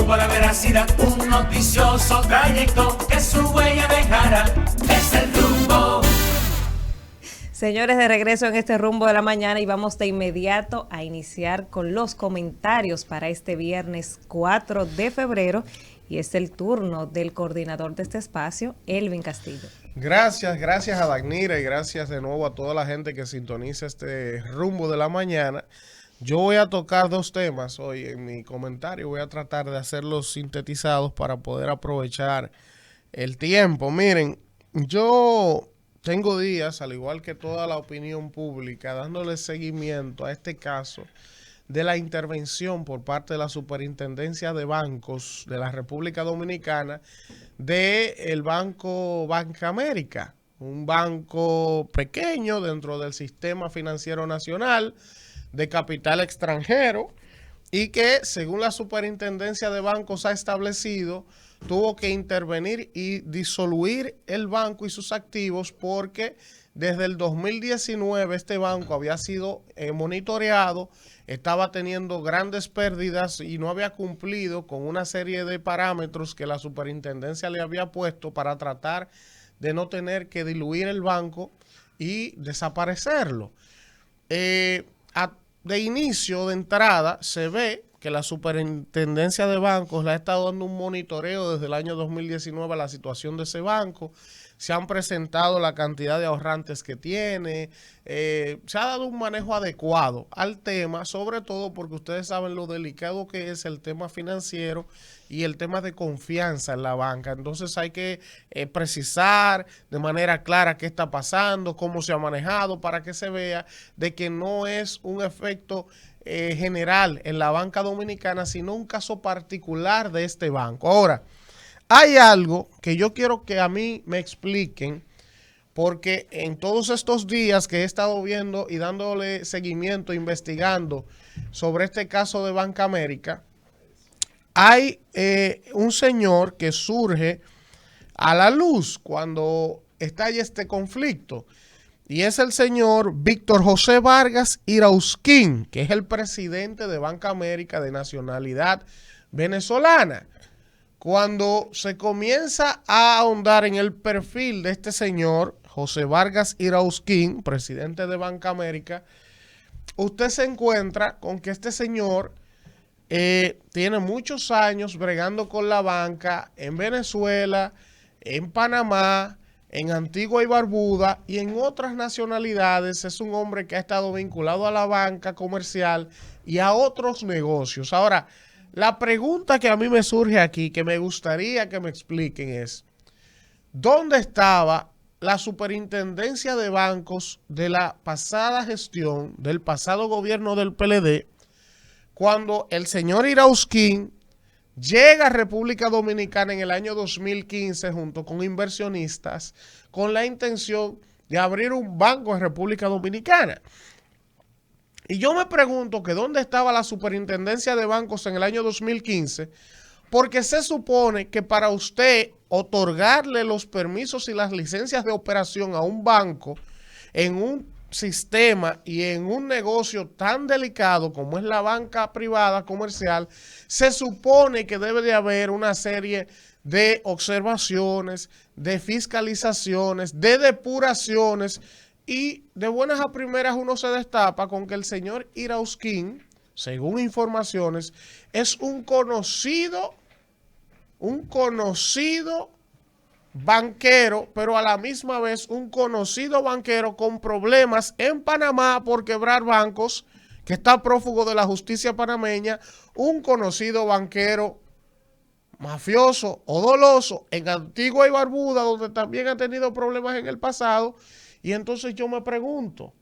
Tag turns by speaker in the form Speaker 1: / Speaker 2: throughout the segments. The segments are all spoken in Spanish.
Speaker 1: tuvo la veracidad, un noticioso trayecto que su huella dejará. Es el Rumbo.
Speaker 2: Señores, de regreso en este Rumbo de la Mañana y vamos de inmediato a iniciar con los comentarios para este viernes 4 de febrero y es el turno del coordinador de este espacio, Elvin Castillo.
Speaker 3: Gracias a Dagnira y gracias de nuevo a toda la gente que sintoniza este Rumbo de la Mañana. Yo voy a tocar dos temas hoy en mi comentario, voy a tratar de hacerlos sintetizados para poder aprovechar el tiempo. Miren, yo tengo días, al igual que toda la opinión pública, dándole seguimiento a este caso de la intervención por parte de la Superintendencia de Bancos de la República Dominicana del Banco Banca América, un banco pequeño dentro del sistema financiero nacional de capital extranjero y que, según la Superintendencia de Bancos ha establecido, tuvo que intervenir y disolver el banco y sus activos porque desde el 2019 este banco había sido monitoreado, estaba teniendo grandes pérdidas y no había cumplido con una serie de parámetros que la superintendencia le había puesto para tratar de no tener que diluir el banco y desaparecerlo. De inicio, de entrada, se ve que la Superintendencia de Bancos le ha estado dando un monitoreo desde el año 2019 a la situación de ese banco. Se han presentado la cantidad de ahorrantes que tiene. Se ha dado un manejo adecuado al tema, sobre todo porque ustedes saben lo delicado que es el tema financiero y el tema de confianza en la banca. Entonces hay que precisar de manera clara qué está pasando, cómo se ha manejado, para que se vea de que no es un efecto general en la banca dominicana, sino un caso particular de este banco. Ahora, hay algo que yo quiero que a mí me expliquen, porque en todos estos días que he estado viendo y dándole seguimiento, investigando sobre este caso de Banca América, hay un señor que surge a la luz cuando estalla este conflicto. Y es el señor Víctor José Vargas Irausquín, que es el presidente de Banca América de nacionalidad venezolana. Cuando se comienza a ahondar en el perfil de este señor, José Vargas Irausquín, presidente de Banca América, usted se encuentra con que este señor tiene muchos años bregando con la banca en Venezuela, en Panamá, en Antigua y Barbuda y en otras nacionalidades. Es un hombre que ha estado vinculado a la banca comercial y a otros negocios. Ahora, la pregunta que a mí me surge aquí, que me gustaría que me expliquen es, ¿dónde estaba la superintendencia de bancos de la pasada gestión, del pasado gobierno del PLD, cuando el señor Irausquín llega a República Dominicana en el año 2015 junto con inversionistas con la intención de abrir un banco en República Dominicana? Y yo me pregunto que dónde estaba la superintendencia de bancos en el año 2015, porque se supone que para usted otorgarle los permisos y las licencias de operación a un banco en un sistema y en un negocio tan delicado como es la banca privada comercial, se supone que debe de haber una serie de observaciones, de fiscalizaciones, de depuraciones, y de buenas a primeras uno se destapa con que el señor Irausquín, según informaciones, es un conocido banquero, pero a la misma vez un conocido banquero con problemas en Panamá por quebrar bancos, que está prófugo de la justicia panameña, un conocido banquero mafioso o doloso en Antigua y Barbuda, donde también ha tenido problemas en el pasado. Y entonces yo me pregunto,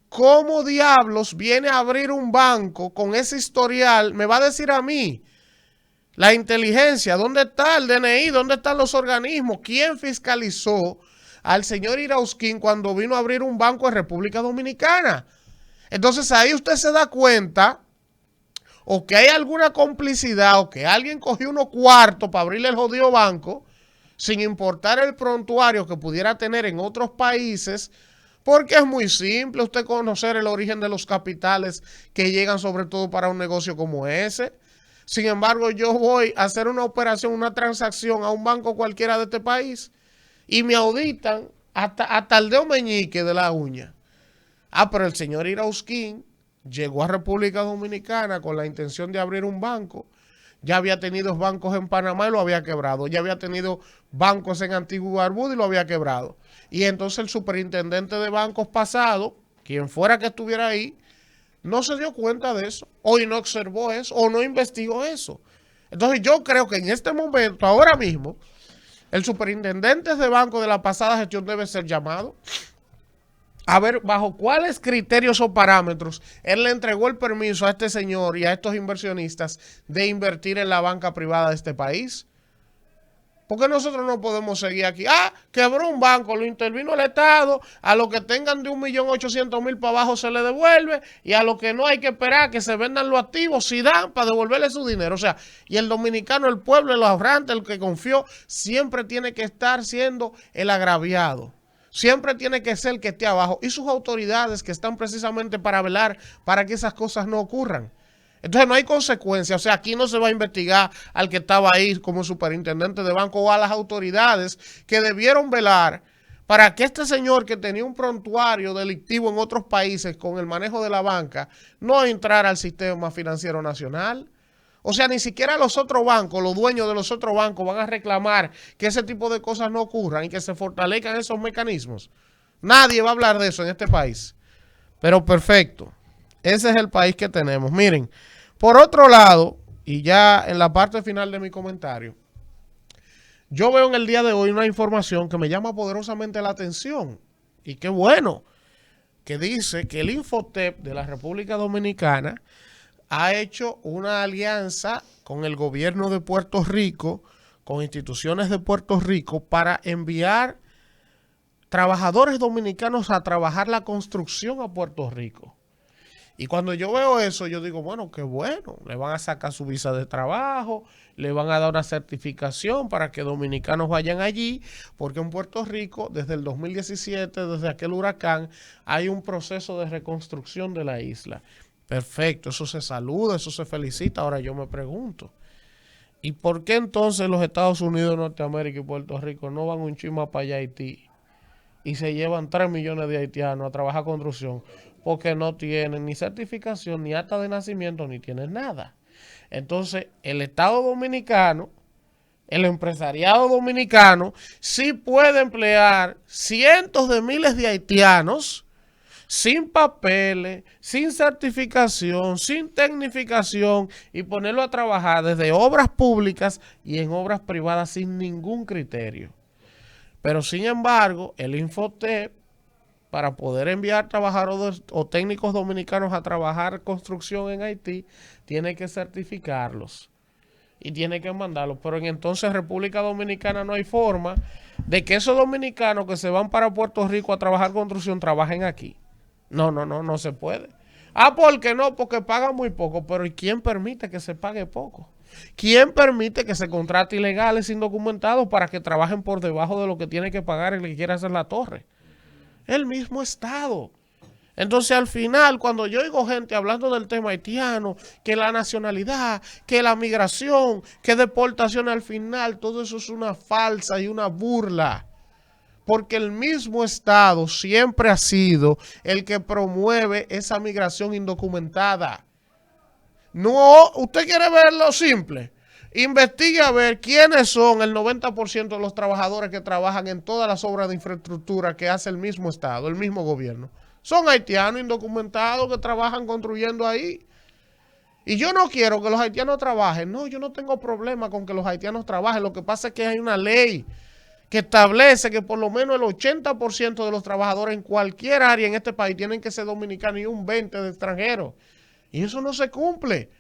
Speaker 3: ¿cómo diablos viene a abrir un banco con ese historial? Me va a decir a mí, la inteligencia, ¿dónde está el DNI? ¿Dónde están los organismos? ¿Quién fiscalizó al señor Irausquín cuando vino a abrir un banco en República Dominicana? Entonces ahí usted se da cuenta o que hay alguna complicidad o que alguien cogió unos cuartos para abrirle el jodido banco sin importar el prontuario que pudiera tener en otros países, porque es muy simple usted conocer el origen de los capitales que llegan sobre todo para un negocio como ese. Sin embargo, yo voy a hacer una operación, una transacción a un banco cualquiera de este país y me auditan hasta el dedo meñique de la uña. Ah, pero el señor Irausquín llegó a República Dominicana con la intención de abrir un banco. Ya había tenido bancos en Panamá y lo había quebrado. Ya había tenido bancos en Antigua y Barbuda y lo había quebrado. Y entonces el superintendente de bancos pasado, quien fuera que estuviera ahí, no se dio cuenta de eso, o no observó eso, o no investigó eso. Entonces yo creo que en este momento, ahora mismo, el superintendente de banco de la pasada gestión debe ser llamado a ver bajo cuáles criterios o parámetros él le entregó el permiso a este señor y a estos inversionistas de invertir en la banca privada de este país. Porque nosotros no podemos seguir aquí. Ah, quebró un banco, lo intervino el Estado, a los que tengan de 1.800.000 para abajo se le devuelve y a los que no hay que esperar que se vendan los activos, si dan, para devolverle su dinero. O sea, y el dominicano, el pueblo, el ahorrante, el que confió, siempre tiene que estar siendo el agraviado. Siempre tiene que ser el que esté abajo y sus autoridades que están precisamente para velar para que esas cosas no ocurran. Entonces no hay consecuencias, o sea, aquí no se va a investigar al que estaba ahí como superintendente de banco o a las autoridades que debieron velar para que este señor que tenía un prontuario delictivo en otros países con el manejo de la banca no entrara al sistema financiero nacional. O sea, ni siquiera los otros bancos, los dueños de los otros bancos van a reclamar que ese tipo de cosas no ocurran y que se fortalezcan esos mecanismos. Nadie va a hablar de eso en este país. Pero perfecto, ese es el país que tenemos. Miren, por otro lado, y ya en la parte final de mi comentario, yo veo en el día de hoy una información que me llama poderosamente la atención. Y qué bueno, que dice que el Infotep de la República Dominicana ha hecho una alianza con el gobierno de Puerto Rico, con instituciones de Puerto Rico, para enviar trabajadores dominicanos a trabajar la construcción a Puerto Rico. Y cuando yo veo eso, yo digo, bueno, qué bueno, le van a sacar su visa de trabajo, le van a dar una certificación para que dominicanos vayan allí, porque en Puerto Rico, desde el 2017, desde aquel huracán, hay un proceso de reconstrucción de la isla. Perfecto, eso se saluda, eso se felicita. Ahora yo me pregunto, ¿y por qué entonces los Estados Unidos de Norteamérica y Puerto Rico no van un chisme para allá a Haití y se llevan 3 millones de haitianos a trabajar construcción? Porque no tienen ni certificación, ni acta de nacimiento, ni tienen nada. Entonces, el Estado dominicano, el empresariado dominicano, sí puede emplear cientos de miles de haitianos sin papeles, sin certificación, sin tecnificación y ponerlo a trabajar desde obras públicas y en obras privadas sin ningún criterio. Pero sin embargo, el Infotep, para poder enviar trabajadores o técnicos dominicanos a trabajar construcción en Haití, tiene que certificarlos y tiene que mandarlos. Pero entonces República Dominicana no hay forma de que esos dominicanos que se van para Puerto Rico a trabajar construcción trabajen aquí. No se puede. Ah, ¿por qué no? Porque pagan muy poco. Pero ¿y quién permite que se pague poco? ¿Quién permite que se contrate ilegales indocumentados para que trabajen por debajo de lo que tiene que pagar el que quiera hacer la torre? El mismo Estado. Entonces al final, cuando yo oigo gente hablando del tema haitiano, que la nacionalidad, que la migración, que deportación, al final todo eso es una falsa y una burla. Porque el mismo Estado siempre ha sido el que promueve esa migración indocumentada. No, usted quiere verlo simple. Investigue a ver quiénes son el 90% de los trabajadores que trabajan en todas las obras de infraestructura que hace el mismo Estado, el mismo gobierno. Son haitianos indocumentados que trabajan construyendo ahí. Y yo no quiero que los haitianos trabajen. No, yo no tengo problema con que los haitianos trabajen. Lo que pasa es que hay una ley que establece que por lo menos el 80% de los trabajadores en cualquier área en este país tienen que ser dominicanos y un 20% de extranjeros. Y eso no se cumple.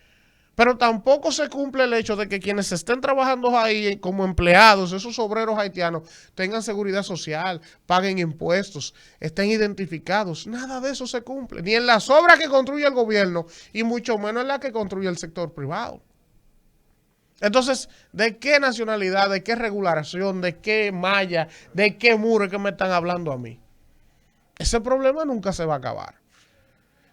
Speaker 3: Pero tampoco se cumple el hecho de que quienes estén trabajando ahí como empleados, esos obreros haitianos, tengan seguridad social, paguen impuestos, estén identificados. Nada de eso se cumple. Ni en las obras que construye el gobierno y mucho menos en las que construye el sector privado. Entonces, ¿de qué nacionalidad, de qué regulación, de qué malla, de qué muro es que me están hablando a mí? Ese problema nunca se va a acabar.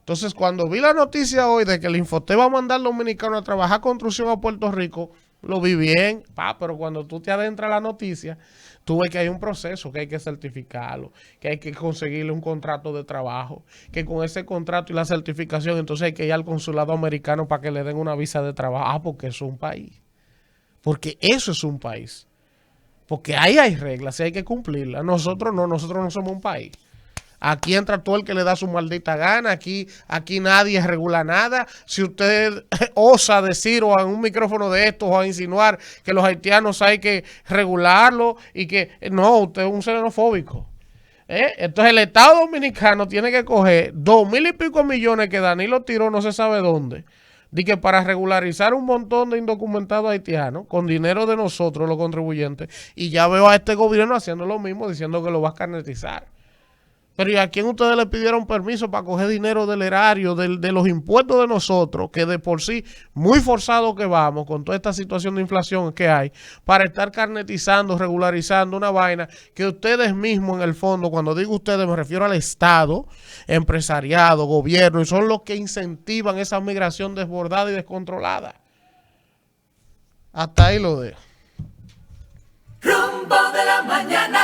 Speaker 3: Entonces, cuando vi la noticia hoy de que el Infoté va a mandar dominicano a trabajar construcción a Puerto Rico, lo vi bien, pero cuando tú te adentras a la noticia, tú ves que hay un proceso, que hay que certificarlo, que hay que conseguirle un contrato de trabajo, que con ese contrato y la certificación, entonces hay que ir al consulado americano para que le den una visa de trabajo. Porque eso es un país. Porque eso es un país. Porque ahí hay reglas y hay que cumplirlas. Nosotros no somos un país. Aquí entra todo el que le da su maldita gana. Aquí nadie regula nada. Si usted osa decir o en un micrófono de estos o a insinuar que los haitianos hay que regularlo y que no, usted es un xenofóbico. Entonces el Estado Dominicano tiene que coger 2,000 y pico millones que Danilo tiró no se sabe dónde. De que para regularizar un montón de indocumentados haitianos con dinero de nosotros, los contribuyentes, y ya veo a este gobierno haciendo lo mismo, diciendo que lo va a carnetizar. Pero ¿y a quién ustedes le pidieron permiso para coger dinero del erario, de los impuestos de nosotros, que de por sí muy forzado que vamos con toda esta situación de inflación que hay, para estar carnetizando, regularizando una vaina que ustedes mismos en el fondo, cuando digo ustedes me refiero al Estado, empresariado, gobierno, y son los que incentivan esa migración desbordada y descontrolada? Hasta ahí lo dejo.
Speaker 1: Rumbo de la mañana.